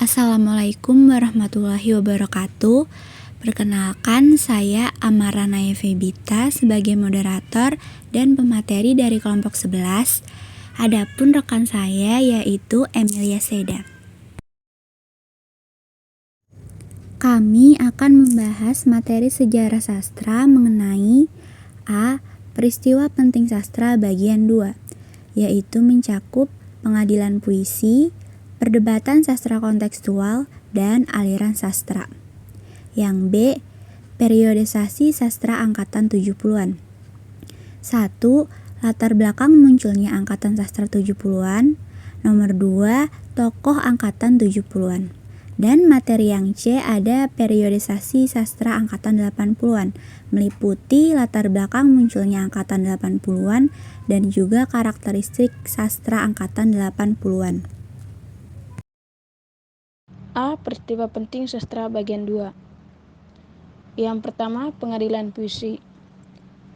Assalamualaikum warahmatullahi wabarakatuh. Perkenalkan, saya Amara Naya Febita sebagai moderator dan pemateri dari kelompok 11. Adapun rekan saya yaitu Emilia Seda. Kami akan membahas materi sejarah sastra mengenai A. Peristiwa penting sastra bagian 2, yaitu mencakup pengadilan puisi, perdebatan sastra kontekstual, dan aliran sastra. Yang B. Periodisasi sastra angkatan 70-an. 1. Latar belakang munculnya angkatan sastra 70-an. Nomor 2. Tokoh angkatan 70-an. Dan materi yang C ada periodisasi sastra angkatan 80-an, meliputi latar belakang munculnya angkatan 80-an dan juga karakteristik sastra angkatan 80-an. A. Peristiwa penting sastra bagian 2. Yang pertama, pengadilan puisi.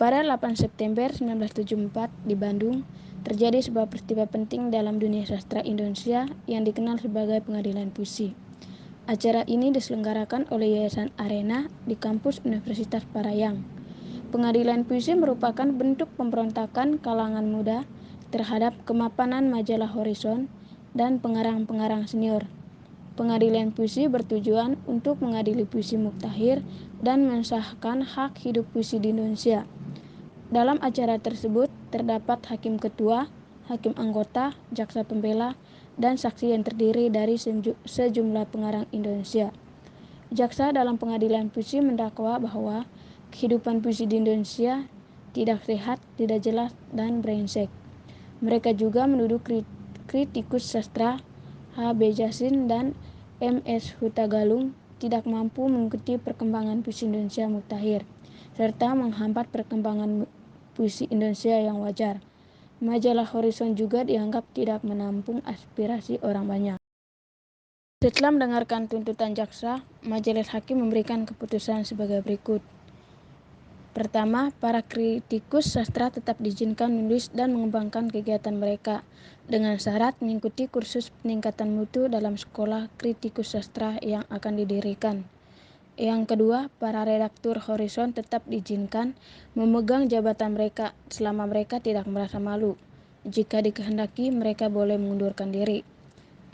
Pada 8 September 1974 di Bandung, terjadi sebuah peristiwa penting dalam dunia sastra Indonesia yang dikenal sebagai pengadilan puisi. Acara ini diselenggarakan oleh Yayasan Arena di kampus Universitas Parahyangan. Pengadilan puisi merupakan bentuk pemberontakan kalangan muda terhadap kemapanan majalah Horizon dan pengarang-pengarang senior. Pengadilan puisi bertujuan untuk mengadili puisi muktahir dan mensahkan hak hidup puisi di Indonesia. Dalam acara tersebut terdapat hakim ketua, hakim anggota, jaksa pembela, dan saksi yang terdiri dari sejumlah pengarang Indonesia. Jaksa dalam pengadilan puisi mendakwa bahwa kehidupan puisi di Indonesia tidak sehat, tidak jelas, dan brengsek. Mereka juga menuduh kritikus sastra H.B. Jassin dan M.S. Huta Galung tidak mampu mengikuti perkembangan puisi Indonesia muktahir, serta menghambat perkembangan puisi Indonesia yang wajar. Majalah Horizon juga dianggap tidak menampung aspirasi orang banyak. Setelah mendengarkan tuntutan jaksa, majelis hakim memberikan keputusan sebagai berikut. Pertama, para kritikus sastra tetap diizinkan menulis dan mengembangkan kegiatan mereka dengan syarat mengikuti kursus peningkatan mutu dalam sekolah kritikus sastra yang akan didirikan. Yang kedua, para redaktur Horizon tetap diizinkan memegang jabatan mereka selama mereka tidak merasa malu. Jika dikehendaki, mereka boleh mengundurkan diri.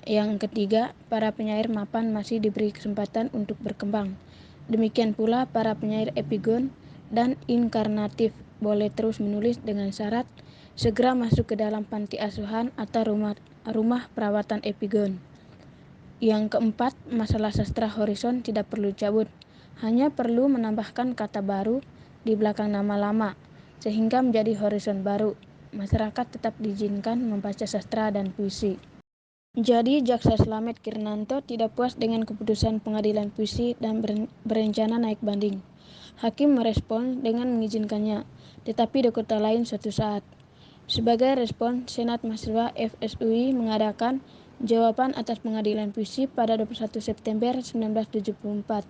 Yang ketiga, para penyair mapan masih diberi kesempatan untuk berkembang. Demikian pula para penyair epigon dan inkarnatif boleh terus menulis dengan syarat segera masuk ke dalam panti asuhan atau rumah perawatan epigon. Yang keempat, masalah sastra Horizon tidak perlu cabut, hanya perlu menambahkan kata baru di belakang nama lama, sehingga menjadi Horizon baru. Masyarakat tetap diizinkan membaca sastra dan puisi. Jadi, Jaksa Slamet Kirnanto tidak puas dengan keputusan pengadilan puisi dan berencana naik banding. Hakim merespon dengan mengizinkannya, tetapi di kota lain suatu saat. Sebagai respon, Senat Mahasiswa FSUI mengadakan jawaban atas pengadilan puisi pada 21 September 1974.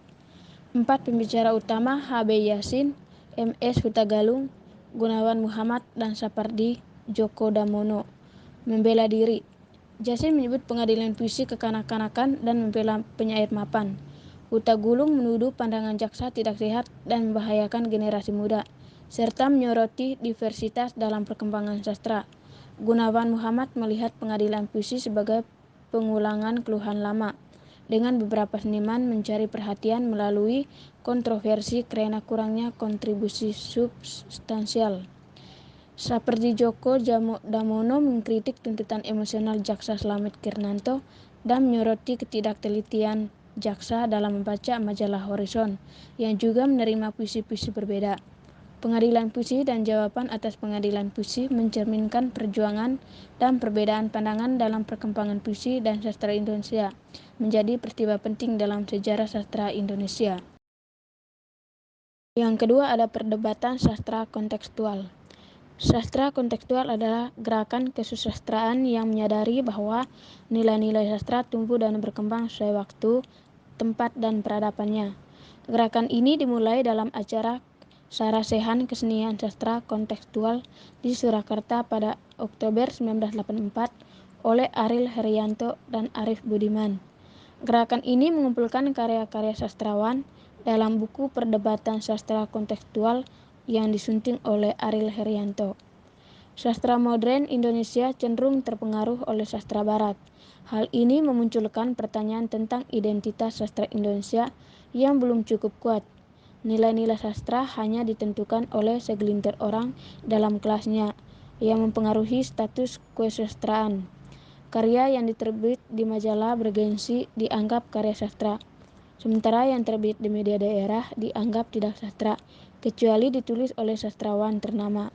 4 pembicara utama H.B. Jassin, M.S. Huta Galung, Gunawan Muhammad, dan Sapardi Djoko Damono membela diri. Jassin menyebut pengadilan puisi kekanak-kanakan dan membela penyair mapan. Huta Galung menuduh pandangan jaksa tidak sehat dan membahayakan generasi muda, serta menyoroti diversitas dalam perkembangan sastra. Gunawan Muhammad melihat pengadilan puisi sebagai pengulangan keluhan lama, dengan beberapa seniman mencari perhatian melalui kontroversi karena kurangnya kontribusi substansial. Sapardi Djoko Damono mengkritik tuntutan emosional Jaksa Slamet Kirnanto dan menyoroti ketidaktelitian jaksa dalam membaca majalah Horizon yang juga menerima puisi-puisi berbeda. Pengadilan puisi dan jawaban atas pengadilan puisi mencerminkan perjuangan dan perbedaan pandangan dalam perkembangan puisi dan sastra Indonesia, menjadi peristiwa penting dalam sejarah sastra Indonesia. Yang kedua ada perdebatan sastra kontekstual. Sastra kontekstual adalah gerakan kesusastraan yang menyadari bahwa nilai-nilai sastra tumbuh dan berkembang sesuai waktu, tempat, dan peradabannya. Gerakan ini dimulai dalam acara Sarasehan Kesenian Sastra Kontekstual di Surakarta pada Oktober 1984 oleh Ariel Heryanto dan Arif Budiman. Gerakan ini mengumpulkan karya-karya sastrawan dalam buku Perdebatan Sastra Kontekstual yang disunting oleh Ariel Herianto. Sastra modern Indonesia cenderung terpengaruh oleh sastra barat. Hal ini memunculkan pertanyaan tentang identitas sastra Indonesia yang belum cukup kuat. Nilai-nilai sastra hanya ditentukan oleh segelintir orang dalam kelasnya yang mempengaruhi status kesusastraan. Karya yang diterbit di majalah bergensi dianggap karya sastra, sementara yang terbit di media daerah dianggap tidak sastra, kecuali ditulis oleh sastrawan ternama.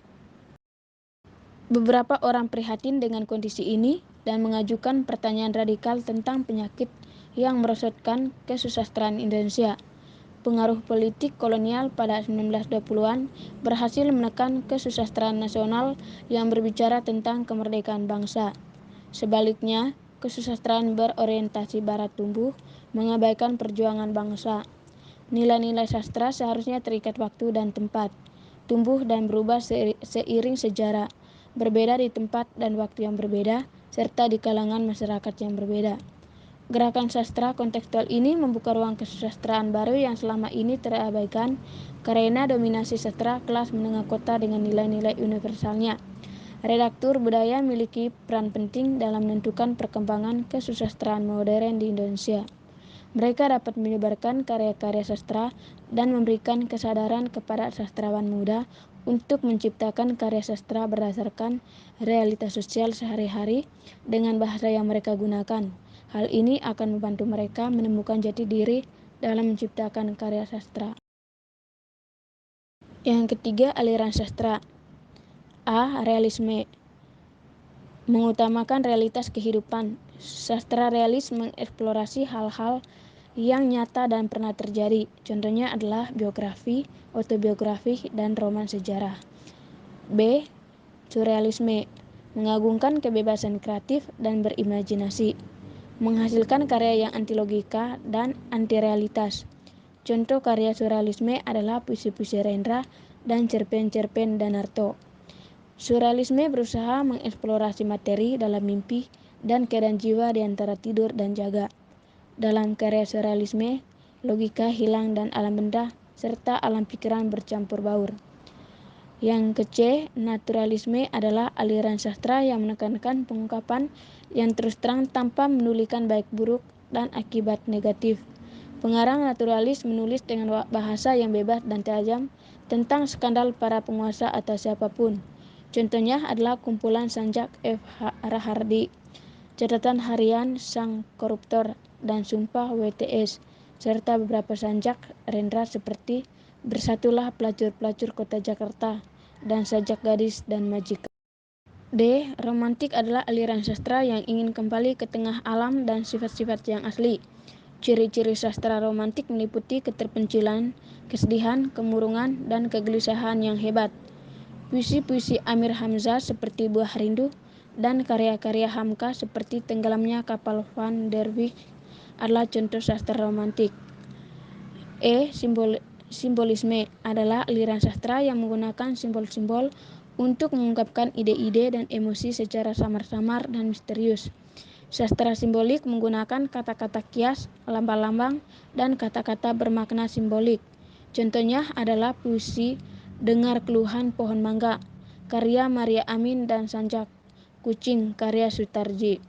Beberapa orang prihatin dengan kondisi ini dan mengajukan pertanyaan radikal tentang penyakit yang merosotkan kesusastraan Indonesia. Pengaruh politik kolonial pada 1920-an berhasil menekan kesusastraan nasional yang berbicara tentang kemerdekaan bangsa. Sebaliknya, kesusastraan berorientasi barat tumbuh, mengabaikan perjuangan bangsa. Nilai-nilai sastra seharusnya terikat waktu dan tempat, tumbuh dan berubah seiring sejarah, berbeda di tempat dan waktu yang berbeda, serta di kalangan masyarakat yang berbeda. Gerakan sastra kontekstual ini membuka ruang kesusastraan baru yang selama ini terabaikan karena dominasi sastra kelas menengah kota dengan nilai-nilai universalnya. Redaktur budaya memiliki peran penting dalam menentukan perkembangan kesusastraan modern di Indonesia. Mereka dapat menyebarkan karya-karya sastra dan memberikan kesadaran kepada sastrawan muda untuk menciptakan karya sastra berdasarkan realitas sosial sehari-hari dengan bahasa yang mereka gunakan. Hal ini akan membantu mereka menemukan jati diri dalam menciptakan karya sastra. Yang ketiga, aliran sastra. A. Realisme. Mengutamakan realitas kehidupan. Sastra realis mengeksplorasi hal-hal yang nyata dan pernah terjadi. Contohnya adalah biografi, autobiografi, dan roman sejarah. B. Surrealisme. Mengagungkan kebebasan kreatif dan berimajinasi. Menghasilkan karya yang anti logika dan anti realitas. Contoh karya surrealisme adalah puisi-puisi Rendra dan cerpen-cerpen Danarto. Surrealisme berusaha mengeksplorasi materi dalam mimpi dan keadaan jiwa di antara tidur dan jaga. Dalam karya surrealisme, logika hilang dan alam benda serta alam pikiran bercampur baur. Yang ke-C, naturalisme adalah aliran sastra yang menekankan pengungkapan yang terus terang tanpa menulikan baik buruk dan akibat negatif. Pengarang naturalis menulis dengan bahasa yang bebas dan tajam tentang skandal para penguasa atau siapapun. Contohnya adalah kumpulan Sanjak F. Rahardi, catatan harian Sang Koruptor, dan Sumpah WTS, serta beberapa sanjak Rendra seperti Bersatulah Pelacur-Pelacur Kota Jakarta, dan Sajak Gadis dan Majikan. D. Romantik adalah aliran sastra yang ingin kembali ke tengah alam dan sifat-sifat yang asli. Ciri-ciri sastra romantik meliputi keterpencilan, kesedihan, kemurungan, dan kegelisahan yang hebat. Puisi-puisi Amir Hamzah seperti Buah Rindu dan karya-karya Hamka seperti Tenggelamnya Kapal Van der Wijk adalah contoh sastra romantik. E. Simbolisme adalah aliran sastra yang menggunakan simbol-simbol untuk mengungkapkan ide-ide dan emosi secara samar-samar dan misterius. Sastra simbolik menggunakan kata-kata kias, lambang-lambang, dan kata-kata bermakna simbolik. Contohnya adalah puisi Dengar Keluhan Pohon Mangga, karya Maria Amin dan Sanjak. Kucing, karya Sutarji.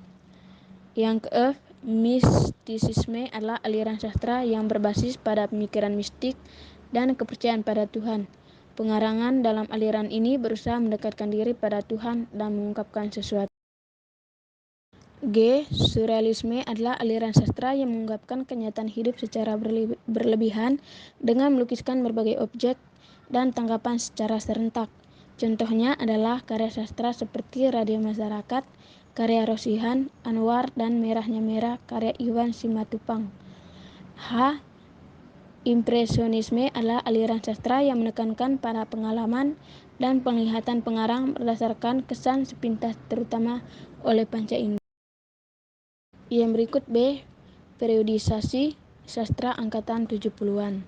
Yang ke-F, mistisisme adalah aliran sastra yang berbasis pada pemikiran mistik dan kepercayaan pada Tuhan. Pengarangan dalam aliran ini berusaha mendekatkan diri pada Tuhan dan mengungkapkan sesuatu. G. Surrealisme adalah aliran sastra yang mengungkapkan kenyataan hidup secara berlebihan dengan melukiskan berbagai objek dan tanggapan secara serentak. Contohnya adalah karya sastra seperti Radio Masyarakat, karya Rosihan Anwar, dan Merahnya Merah, karya Iwan Simatupang. H. Impresionisme adalah aliran sastra yang menekankan pada pengalaman dan penglihatan pengarang berdasarkan kesan sepintas terutama oleh panca indera. Yang berikut B. Periodisasi sastra angkatan 70-an.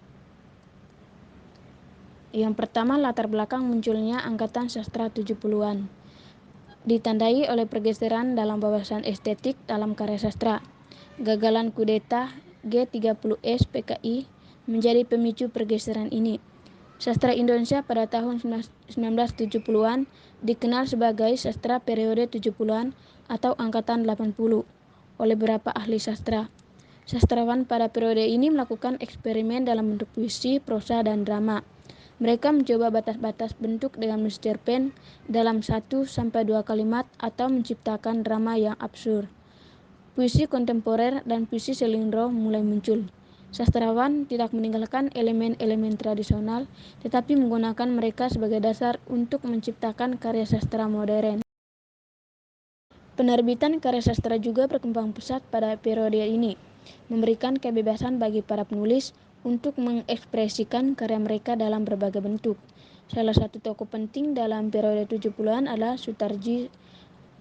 Yang pertama, latar belakang munculnya angkatan sastra 70-an. Ditandai oleh pergeseran dalam wawasan estetik dalam karya sastra. Gagalan kudeta G30S PKI menjadi pemicu pergeseran ini. Sastra Indonesia pada tahun 1970-an dikenal sebagai sastra periode 70-an atau angkatan 80 oleh beberapa ahli sastra. Sastrawan pada periode ini melakukan eksperimen dalam bentuk puisi, prosa, dan drama. Mereka mencoba batas-batas bentuk dengan mencerpen dalam 1-2 kalimat atau menciptakan drama yang absurd. Puisi kontemporer dan puisi selindro mulai muncul. Sastrawan tidak meninggalkan elemen-elemen tradisional, tetapi menggunakan mereka sebagai dasar untuk menciptakan karya sastra modern. Penerbitan karya sastra juga berkembang pesat pada periode ini, memberikan kebebasan bagi para penulis untuk mengekspresikan karya mereka dalam berbagai bentuk. Salah satu tokoh penting dalam periode 70-an adalah Sutarji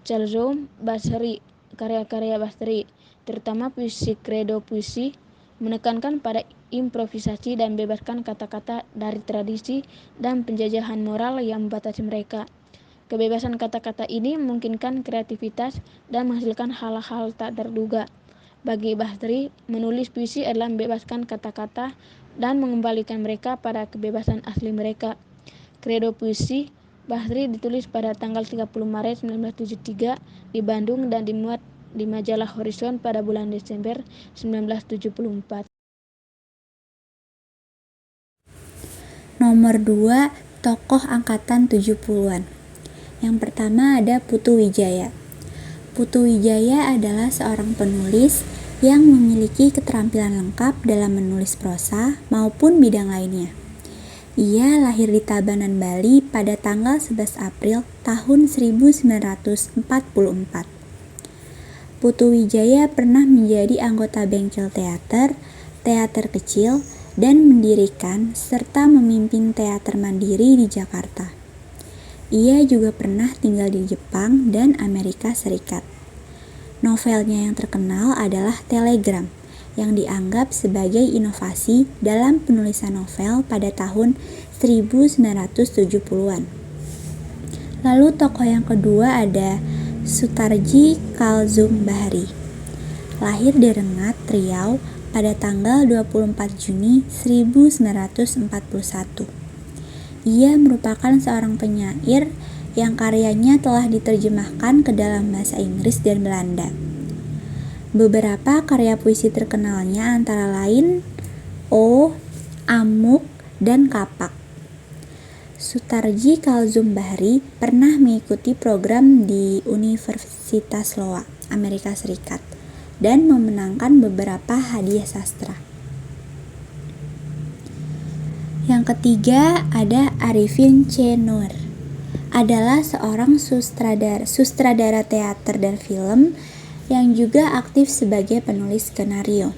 Calzom Basri. Karya-karya Basri, terutama puisi Kredo Puisi, menekankan pada improvisasi dan bebaskan kata-kata dari tradisi dan penjajahan moral yang membatasi mereka. Kebebasan kata-kata ini memungkinkan kreativitas dan menghasilkan hal-hal tak terduga. Bagi Basri, menulis puisi adalah membebaskan kata-kata dan mengembalikan mereka pada kebebasan asli mereka. Kredo Puisi Basri ditulis pada tanggal 30 Maret 1973 di Bandung dan dimuat di majalah Horizon pada bulan Desember 1974. Nomor 2, tokoh angkatan 70-an. Yang pertama ada Putu Wijaya. Putu Wijaya adalah seorang penulis yang memiliki keterampilan lengkap dalam menulis prosa maupun bidang lainnya. Ia lahir di Tabanan, Bali pada tanggal 11 April tahun 1944. Putu Wijaya pernah menjadi anggota bengkel teater, teater kecil, dan mendirikan serta memimpin teater mandiri di Jakarta. Ia juga pernah tinggal di Jepang dan Amerika Serikat. Novelnya yang terkenal adalah Telegram, yang dianggap sebagai inovasi dalam penulisan novel pada tahun 1970-an. Lalu tokoh yang kedua ada Sutarji Calzom Basri. Lahir di Rengat, Riau pada tanggal 24 Juni 1941. Ia merupakan seorang penyair yang karyanya telah diterjemahkan ke dalam bahasa Inggris dan Belanda. Beberapa karya puisi terkenalnya antara lain O, Amuk, dan Kapak. Sutarji Calzom Basri pernah mengikuti program di Universitas Iowa, Amerika Serikat, dan memenangkan beberapa hadiah sastra. Yang ketiga ada Arifin C. Noer. Adalah seorang sutradara teater dan film yang juga aktif sebagai penulis skenario.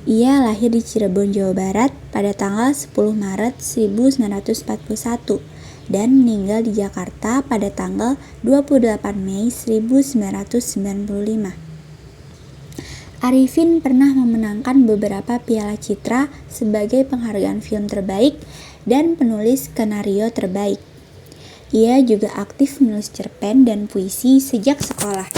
Ia lahir di Cirebon, Jawa Barat pada tanggal 10 Maret 1941 dan meninggal di Jakarta pada tanggal 28 Mei 1995. Arifin pernah memenangkan beberapa piala citra sebagai penghargaan film terbaik dan penulis skenario terbaik. Ia juga aktif menulis cerpen dan puisi sejak sekolah.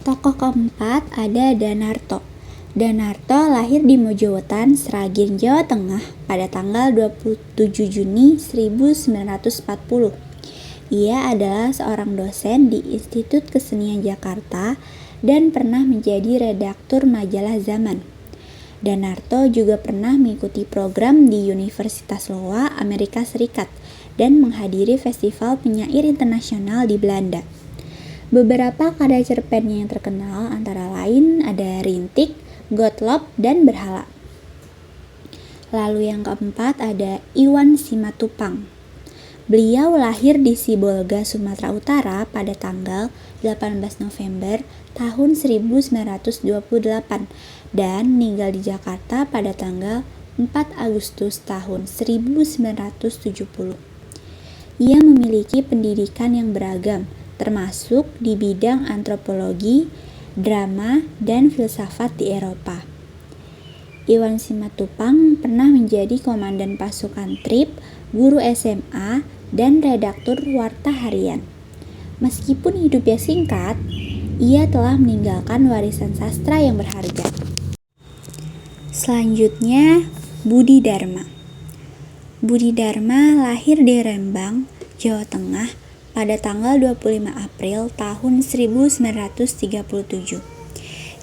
Tokoh keempat ada Danarto. Danarto lahir di Mojowetan, Sragen, Jawa Tengah pada tanggal 27 Juni 1940. Ia adalah seorang dosen di Institut Kesenian Jakarta dan pernah menjadi redaktur majalah Zaman. Danarto juga pernah mengikuti program di Universitas Iowa, Amerika Serikat, dan menghadiri festival penyair internasional di Belanda. Beberapa karya cerpennya yang terkenal antara lain ada Rintik, Gottlob, dan Berhala. Lalu yang keempat ada Iwan Simatupang. Beliau lahir di Sibolga, Sumatera Utara pada tanggal 18 November tahun 1928 dan meninggal di Jakarta pada tanggal 4 Agustus tahun 1970. Ia memiliki pendidikan yang beragam, termasuk di bidang antropologi, drama, dan filsafat di Eropa. Iwan Simatupang pernah menjadi komandan pasukan TRIP, guru SMA, dan redaktur warta harian. Meskipun hidupnya singkat, ia telah meninggalkan warisan sastra yang berharga. Selanjutnya, Budi Dharma. Budi Dharma lahir di Rembang, Jawa Tengah pada tanggal 25 April tahun 1937.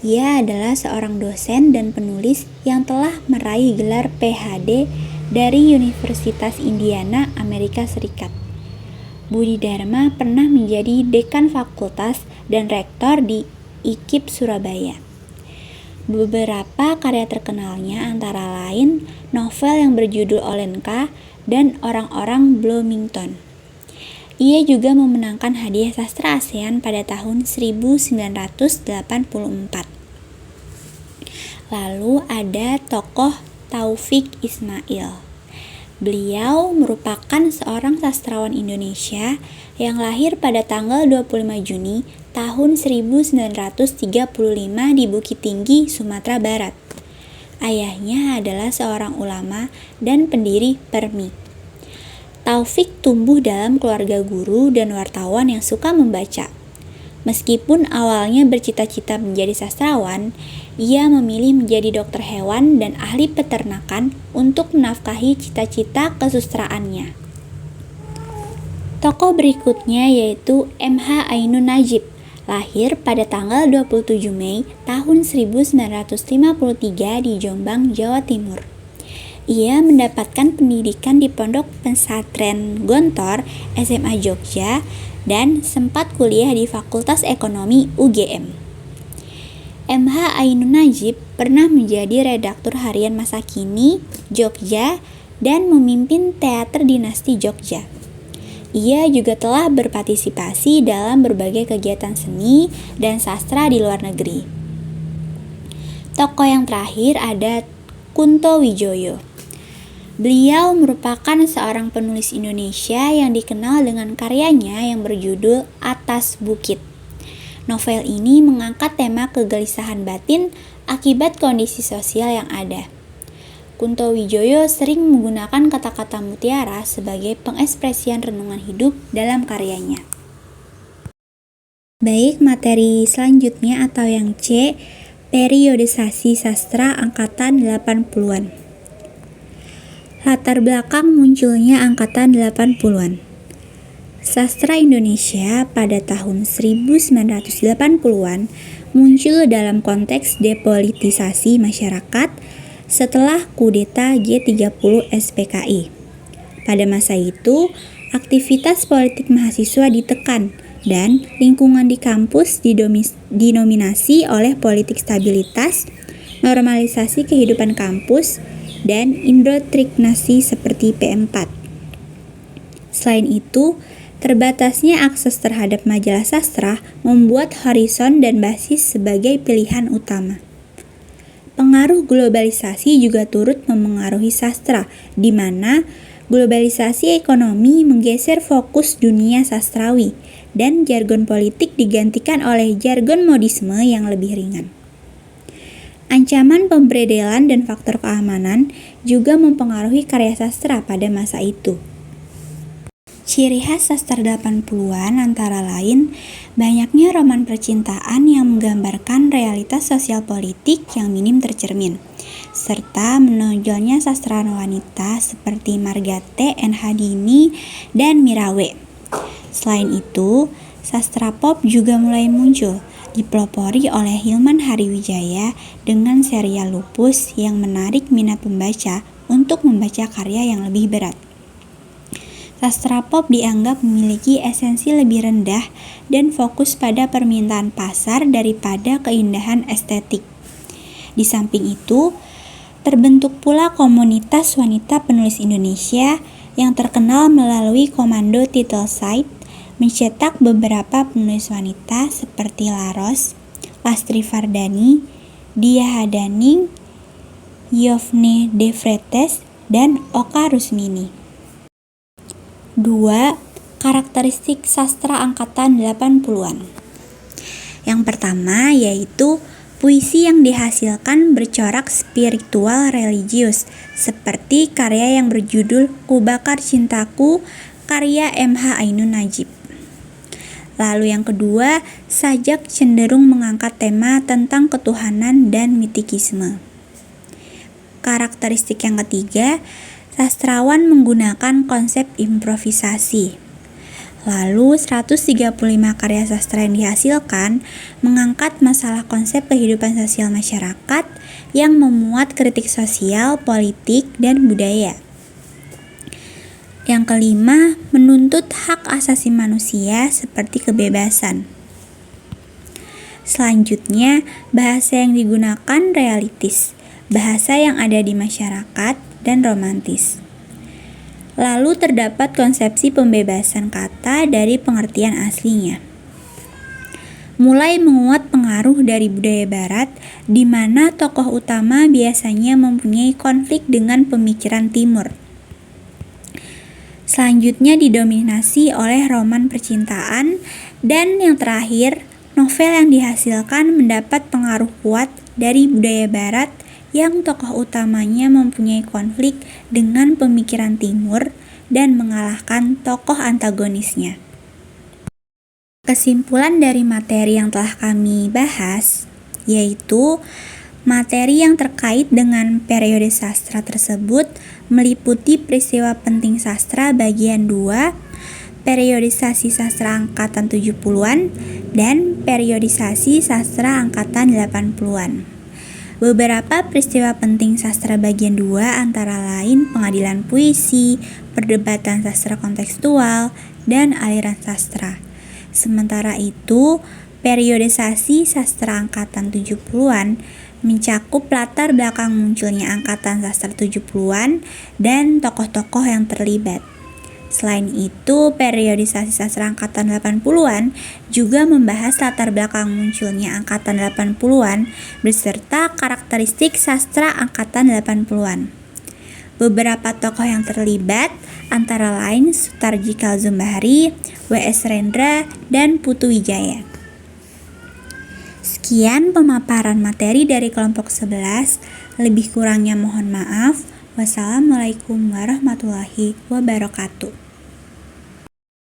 Ia adalah seorang dosen dan penulis yang telah meraih gelar PhD dari Universitas Indiana, Amerika Serikat. Budi Dharma pernah menjadi dekan fakultas dan rektor di IKIP Surabaya. Beberapa karya terkenalnya antara lain novel yang berjudul Olenka dan Orang-orang Bloomington. Ia juga memenangkan hadiah sastra ASEAN pada tahun 1984. Lalu ada tokoh Taufik Ismail. Beliau merupakan seorang sastrawan Indonesia yang lahir pada tanggal 25 Juni tahun 1935 di Bukit Tinggi, Sumatera Barat. Ayahnya adalah seorang ulama dan pendiri PERMI. Taufik tumbuh dalam keluarga guru dan wartawan yang suka membaca. Meskipun awalnya bercita-cita menjadi sastrawan, ia memilih menjadi dokter hewan dan ahli peternakan untuk menafkahi cita-cita kesustraannya. Tokoh berikutnya yaitu M.H. Ainun Nadjib, lahir pada tanggal 27 Mei tahun 1953 di Jombang, Jawa Timur. Ia mendapatkan pendidikan di Pondok Pesantren Gontor, SMA Jogja, dan sempat kuliah di Fakultas Ekonomi UGM. M.H. Ainun Nadjib pernah menjadi redaktur harian Masa Kini Jogja dan memimpin teater Dinasti Jogja. Ia juga telah berpartisipasi dalam berbagai kegiatan seni dan sastra di luar negeri. Tokoh yang terakhir ada Kunto Wijoyo. Beliau merupakan seorang penulis Indonesia yang dikenal dengan karyanya yang berjudul Atas Bukit. Novel ini mengangkat tema kegelisahan batin akibat kondisi sosial yang ada. Kunto Wijoyo sering menggunakan kata-kata mutiara sebagai pengekspresian renungan hidup dalam karyanya. Baik, materi selanjutnya atau yang C, periodisasi sastra angkatan 80-an. Latar belakang munculnya angkatan 80-an. Sastra Indonesia pada tahun 1980-an muncul dalam konteks depolitisasi masyarakat setelah kudeta G30 SPKI. Pada masa itu, aktivitas politik mahasiswa ditekan dan lingkungan di kampus didominasi oleh politik stabilitas, normalisasi kehidupan kampus, dan indoktrinasi seperti PM4. Selain itu, terbatasnya akses terhadap majalah sastra membuat horizon dan basis sebagai pilihan utama. Pengaruh globalisasi juga turut memengaruhi sastra, di mana globalisasi ekonomi menggeser fokus dunia sastrawi dan jargon politik digantikan oleh jargon modisme yang lebih ringan. Ancaman pemberedelan dan faktor keamanan juga mempengaruhi karya sastra pada masa itu. Ciri khas sastra 80-an antara lain banyaknya roman percintaan yang menggambarkan realitas sosial politik yang minim tercermin, serta menonjolnya sastrawan wanita seperti Margate, N. Hadini, dan Mirawe. Selain itu, sastra pop juga mulai muncul, dipelopori oleh Hilman Hariwijaya dengan serial Lupus yang menarik minat pembaca untuk membaca karya yang lebih berat. Sastra pop dianggap memiliki esensi lebih rendah dan fokus pada permintaan pasar daripada keindahan estetik. Di samping itu, terbentuk pula komunitas wanita penulis Indonesia yang terkenal melalui Komando Title Site, mencetak beberapa penulis wanita seperti Laros, Lastri Fardani, Dia Hadaning, Yovne De Vries, dan Oka Rusmini. 2. Karakteristik sastra angkatan 80-an. Yang pertama yaitu puisi yang dihasilkan bercorak spiritual religius, seperti karya yang berjudul Ku Bakar Cintaku karya M.H. Ainun Nadjib. Lalu yang kedua, sajak cenderung mengangkat tema tentang ketuhanan dan mitikisme. Karakteristik yang ketiga, sastrawan menggunakan konsep improvisasi. Lalu 135 karya sastra yang dihasilkan mengangkat masalah konsep kehidupan sosial masyarakat yang memuat kritik sosial, politik, dan budaya. Yang kelima, menuntut hak asasi manusia seperti kebebasan. Selanjutnya, bahasa yang digunakan realistis, bahasa yang ada di masyarakat, dan romantis. Lalu terdapat konsepsi pembebasan kata dari pengertian aslinya. Mulai menguat pengaruh dari budaya barat, di mana tokoh utama biasanya mempunyai konflik dengan pemikiran timur. Selanjutnya didominasi oleh roman percintaan, dan yang terakhir, novel yang dihasilkan mendapat pengaruh kuat dari budaya barat yang tokoh utamanya mempunyai konflik dengan pemikiran timur dan mengalahkan tokoh antagonisnya. Kesimpulan dari materi yang telah kami bahas yaitu materi yang terkait dengan periode sastra tersebut meliputi peristiwa penting sastra bagian 2, periodisasi sastra angkatan 70-an, dan periodisasi sastra angkatan 80-an. Beberapa peristiwa penting sastra bagian 2 antara lain pengadilan puisi, perdebatan sastra kontekstual, dan aliran sastra. Sementara itu, periodisasi sastra angkatan 70-an mencakup latar belakang munculnya angkatan sastra 70-an dan tokoh-tokoh yang terlibat. Selain itu, periodisasi sastra angkatan 80-an juga membahas latar belakang munculnya angkatan 80-an beserta karakteristik sastra angkatan 80-an. Beberapa tokoh yang terlibat antara lain Sutarji Kazum Bahri, W.S. Rendra, dan Putu Wijaya. Sekian pemaparan materi dari kelompok 11, lebih kurangnya mohon maaf. Wassalamualaikum warahmatullahi wabarakatuh.